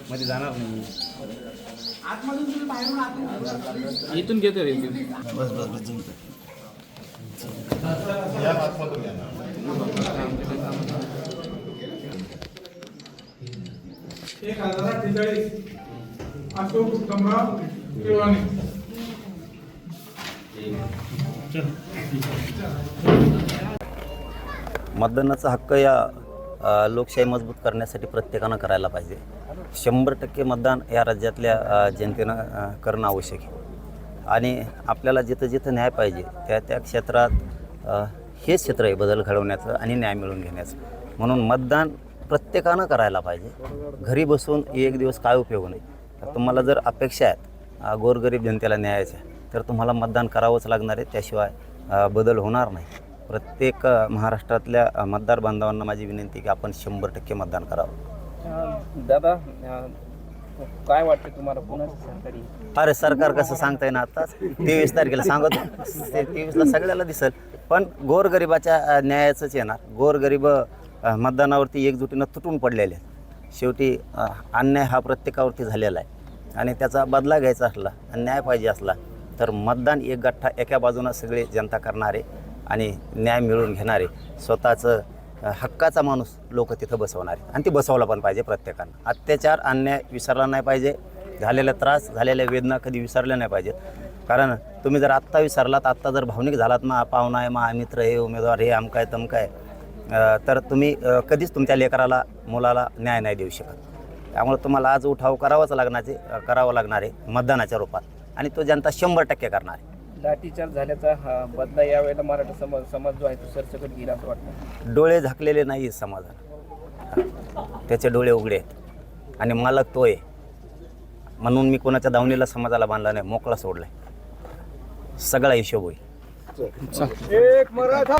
मध्ये जाणार नाही. आतमधून तुम्ही बाहेरून आतून इथून घेतो रे इथून. बस बस बस जमतं. एक 1048 अशोक उत्तमराव केळवणे. मतदानाचा हक्क या लोकशाही मजबूत करण्यासाठी प्रत्येकानं करायला पाहिजे. 100% मतदान या राज्यातल्या जनतेनं करणं आवश्यक आहे. आणि आपल्याला जिथं जिथं न्याय पाहिजे त्या त्या क्षेत्रात हेच क्षेत्र आहे बदल घडवण्याचं आणि न्याय मिळवून घेण्याचं. म्हणून मतदान प्रत्येकानं करायला पाहिजे. घरी बसून एक दिवस काय उपयोग नाही. तुम्हाला जर अपेक्षा आहेत गोरगरीब जनतेला न्यायाच्या, तर तुम्हाला मतदान करावंच लागणार आहे. त्याशिवाय बदल होणार नाही. प्रत्येक महाराष्ट्रातल्या मतदार बांधवांना माझी विनंती की आपण 100% मतदान करावं. दादा काय वाटतं तुम्हाला कोणाचं सरकारी? अरे सरकार कसं सांगता येईल आताच 23 तारखेला सांगतो. 23ला सगळ्याला दिसेल. पण गोरगरिबाच्या न्यायाचंच येणार. गोरगरीब मतदानावरती एकजुटीनं तुटून पडलेले आहेत. शेवटी अन्याय हा प्रत्येकावरती झालेला आहे आणि त्याचा बदला घ्यायचा असला, न्याय पाहिजे असला तर मतदान एक गठ्ठा एका बाजूनं सगळे जनता करणारे आणि न्याय मिळवून घेणारे, स्वतःचं हक्काचा माणूस लोक तिथं बसवणारे. आणि ती बसवला पण पाहिजे प्रत्येकानं. अत्याचार अन्याय विसरला नाही पाहिजे. झालेला त्रास झालेल्या वेदना कधी विसरल्या नाही पाहिजेत. कारण तुम्ही जर आत्ता विसरलात, आत्ता जर भावनिक झालात, मा पाहुणा आहे, मा मित्र हे उमेदवार हे अमकाय तमकाय, तर तुम्ही कधीच तुमच्या लेकराला मुलाला न्याय नाही देऊ शकत. त्यामुळे तुम्हाला आज उठाव करावा लागणार आहे मतदानाच्या रूपात. आणि तो जनता 100% करणार आहे. लाठीचार्ज झाल्याचा बदला यावेळेला मराठा समाज जो आहे तो सरसकट गेला असं वाटतं. डोळे झाकलेले नाही समाजाला. त्याचे डोळे उघडे आहेत आणि मालक तो आहे. म्हणून मी कोणाच्या दावणीला समाजाला बांधला नाही, मोकळा सोडलाय. सगळा हिशोब होईल. एक मराठा